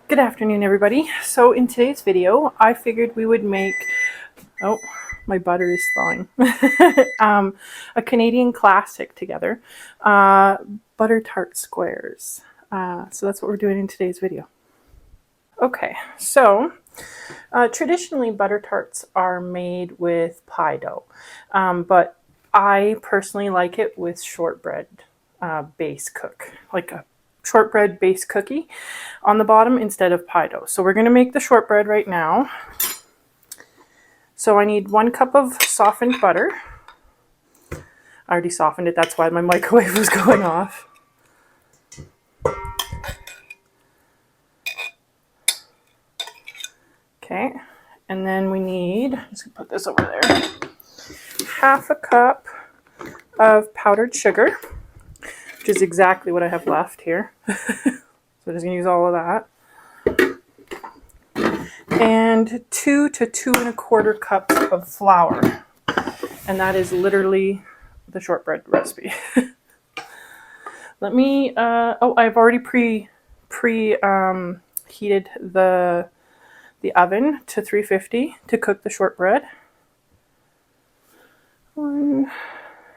Good afternoon, everybody. So in today's video, I figured we would make, oh, my butter is thawing, a Canadian classic together, butter tart squares. So that's what we're doing in today's video. Okay, so traditionally butter tarts are made with pie dough, but I personally like it with shortbread base cook, like a shortbread base cookie on the bottom instead of pie dough. So we're going to make the shortbread right now. So I need 1 cup of softened butter. I already softened it, that's why my microwave was going off. Okay, and then we need, I'm just going to put this over there, 1/2 cup of powdered sugar, which is exactly what I have left here. So I'm just going to use all of that. And 2 to 2 1/4 cups of flour. And that is literally the shortbread recipe. Let me, I've already heated the oven to 350 to cook the shortbread. 1,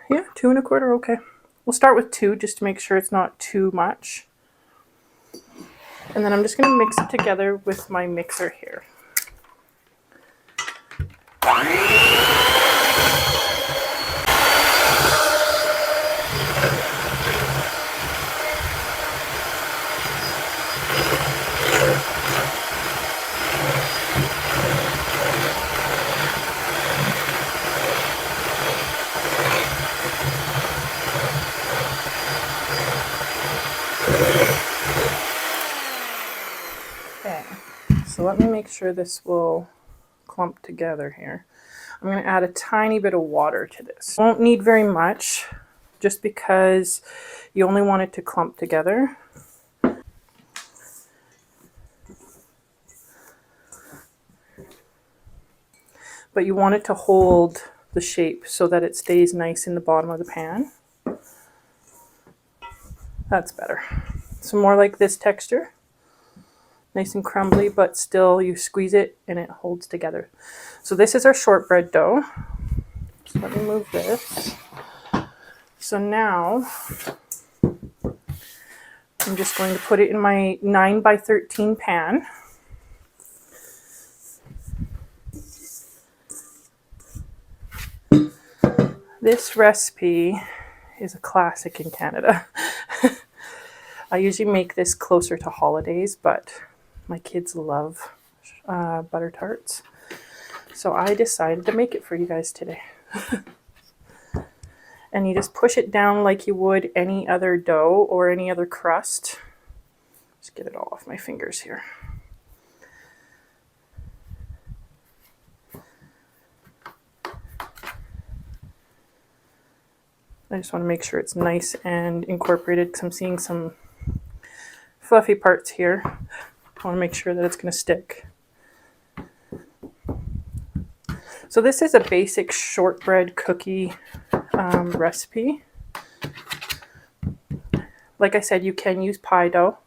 yeah, 2 1/4, okay. We'll start with 2 just to make sure it's not too much. And then I'm just going to mix it together with my mixer here. Okay, so let me make sure this will clump together here. I'm going to add a tiny bit of water to this. Won't need very much, just because you only want it to clump together. But you want it to hold the shape so that it stays nice in the bottom of the pan. That's better. So more like this texture. Nice and crumbly, but still you squeeze it and it holds together. So this is our shortbread dough. So let me move this. So now I'm just going to put it in my 9 by 13 pan. This recipe is a classic in Canada. I usually make this closer to holidays, but my kids love butter tarts. So I decided to make it for you guys today. And you just push it down like you would any other dough or any other crust. Just get it all off my fingers here. I just want to make sure it's nice and incorporated because I'm seeing some fluffy parts here. I want to make sure that it's going to stick. So this is a basic shortbread cookie recipe. Like I said, you can use pie dough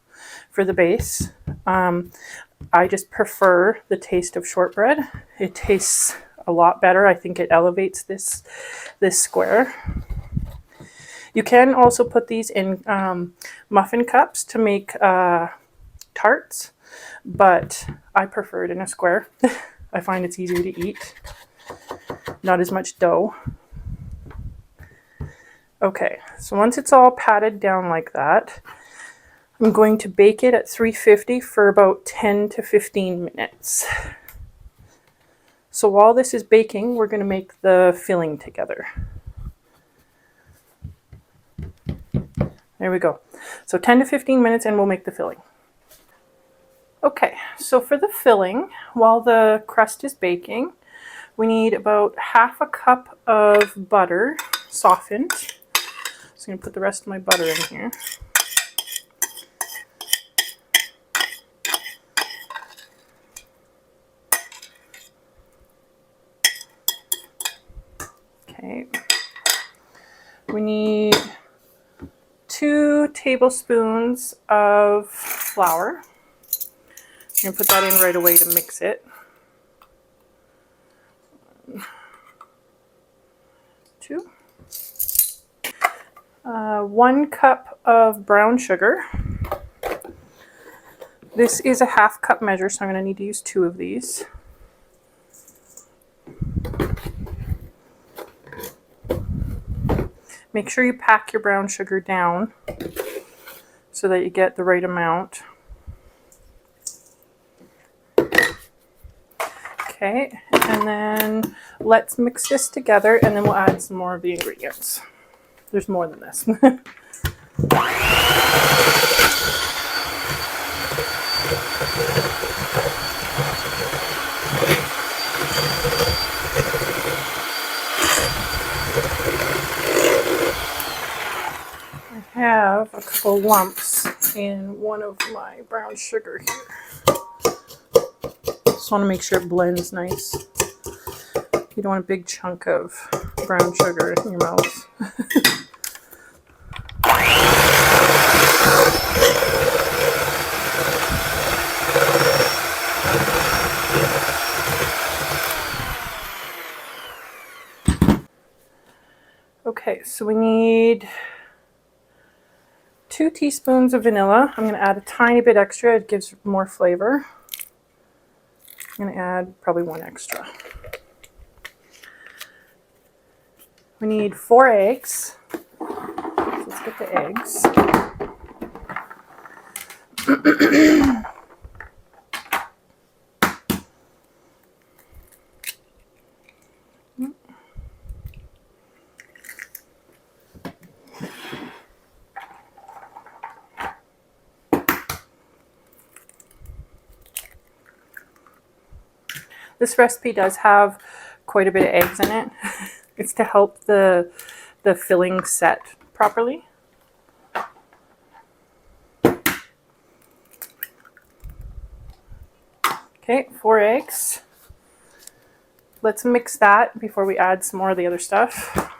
for the base. I just prefer the taste of shortbread. It tastes a lot better. I think it elevates this square. You can also put these in muffin cups to make tarts, but I prefer it in a square. I find it's easier to eat. Not as much dough. Okay, so once it's all patted down like that, I'm going to bake it at 350 for about 10 to 15 minutes. So while this is baking, we're going to make the filling together. There we go. So 10 to 15 minutes and we'll make the filling. Okay, so for the filling, while the crust is baking, we need about 1/2 cup of butter, softened. So I'm going to put the rest of my butter in here. Okay. We need 2 tablespoons of flour. I'm going to put that in right away to mix it. 2. 1 cup of brown sugar. This is a 1/2 cup measure, so I'm going to need to use 2 of these. Make sure you pack your brown sugar down so that you get the right amount. Okay, and then let's mix this together and then we'll add some more of the ingredients. There's more than this. I have a couple lumps in one of my brown sugar here. Just want to make sure it blends nice. You don't want a big chunk of brown sugar in your mouth. Okay, so we need 2 teaspoons of vanilla. I'm going to add a tiny bit extra. It gives more flavor. I'm going to add probably 1 extra. We need 4 eggs. So let's get the eggs. This recipe does have quite a bit of eggs in it. It's to help the filling set properly. Okay, 4 eggs. Let's mix that before we add some more of the other stuff.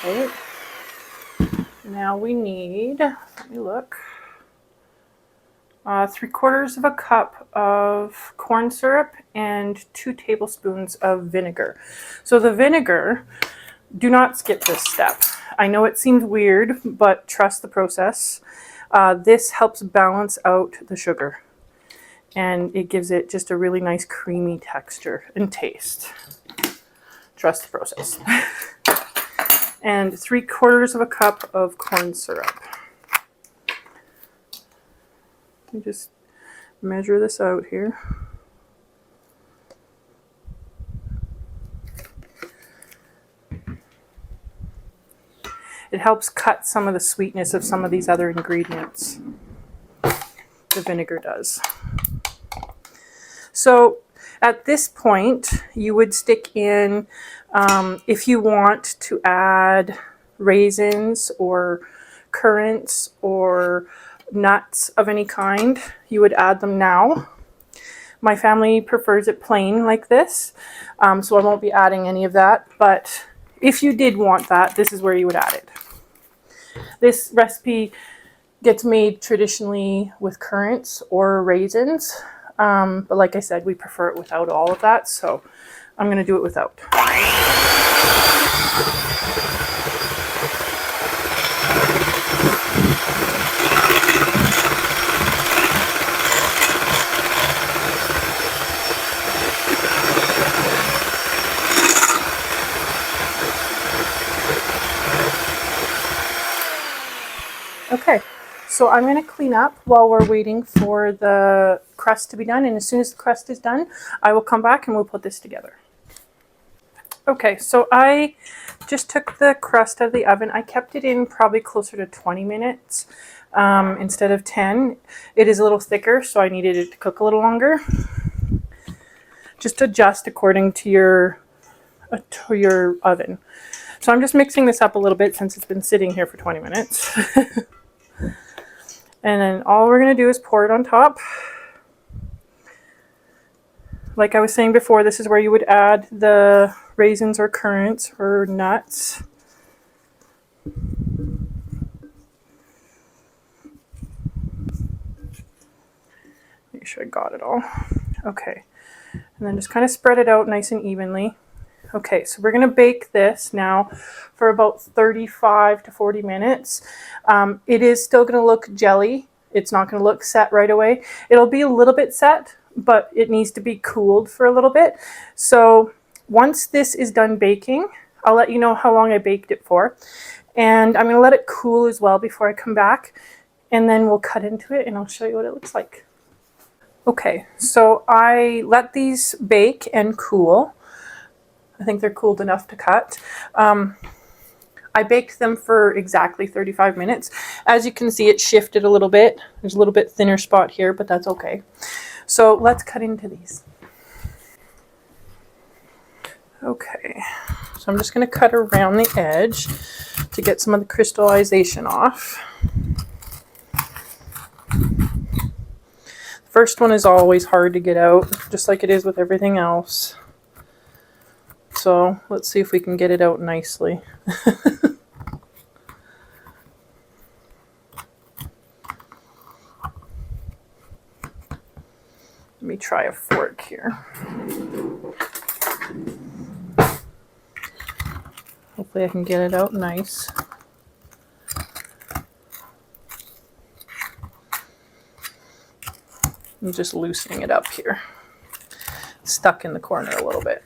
Okay. Now we need, let me look, 3/4 of a cup of corn syrup and 2 tablespoons of vinegar. So the vinegar, do not skip this step. I know it seems weird, but trust the process. This helps balance out the sugar and it gives it just a really nice creamy texture and taste. Trust the process. And 3/4 of a cup of corn syrup. Let me just measure this out here. It helps cut some of the sweetness of some of these other ingredients. The vinegar does. So at this point, you would stick in, if you want to add raisins or currants or nuts of any kind, you would add them now. My family prefers it plain like this, so I won't be adding any of that, but if you did want that, this is where you would add it. This recipe gets made traditionally with currants or raisins, but like I said, we prefer it without all of that, so I'm going to do it without. Okay, so I'm going to clean up while we're waiting for the crust to be done, and as soon as the crust is done, I will come back and we'll put this together. Okay, so I just took the crust out of the oven. I kept it in probably closer to 20 minutes instead of 10. It is a little thicker, so I needed it to cook a little longer. Just adjust according to your oven. So I'm just mixing this up a little bit since it's been sitting here for 20 minutes. And then all we're going to do is pour it on top. Like I was saying before, this is where you would add the raisins or currants or nuts. Make sure I got it all. Okay. And then just kind of spread it out nice and evenly. Okay, so we're going to bake this now for about 35 to 40 minutes. It is still going to look jelly. It's not going to look set right away. It'll be a little bit set, but it needs to be cooled for a little bit. So once this is done baking, I'll let you know how long I baked it for. And I'm going to let it cool as well before I come back. And then we'll cut into it and I'll show you what it looks like. Okay, so I let these bake and cool. I think they're cooled enough to cut. I baked them for exactly 35 minutes. As you can see, it shifted a little bit. There's a little bit thinner spot here, but that's okay. So let's cut into these. Okay, so I'm just going to cut around the edge to get some of the crystallization off. The first one is always hard to get out, just like it is with everything else. So let's see if we can get it out nicely. Let me try a fork here. Hopefully I can get it out nice. I'm just loosening it up here. It's stuck in the corner a little bit.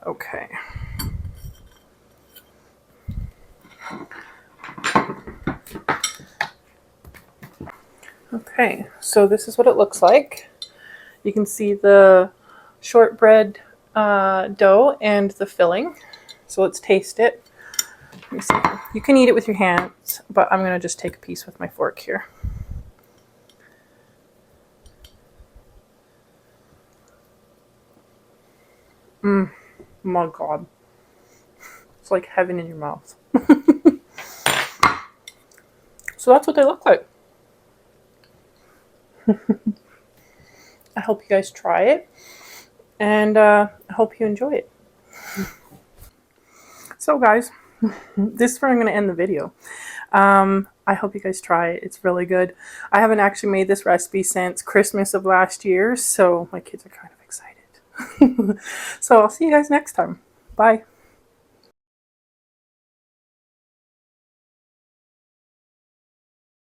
Okay. Okay, so this is what it looks like. You can see the shortbread dough and the filling. So let's taste it. Let me see. You can eat it with your hands, but I'm going to just take a piece with my fork here. My God. It's like heaven in your mouth. So that's what they look like. I hope you guys try it, and I hope you enjoy it. So guys, this is where I'm going to end the video. I hope you guys try it. It's really good. I haven't actually made this recipe since Christmas of last year, so my kids are kind of excited. So I'll see you guys next time. Bye.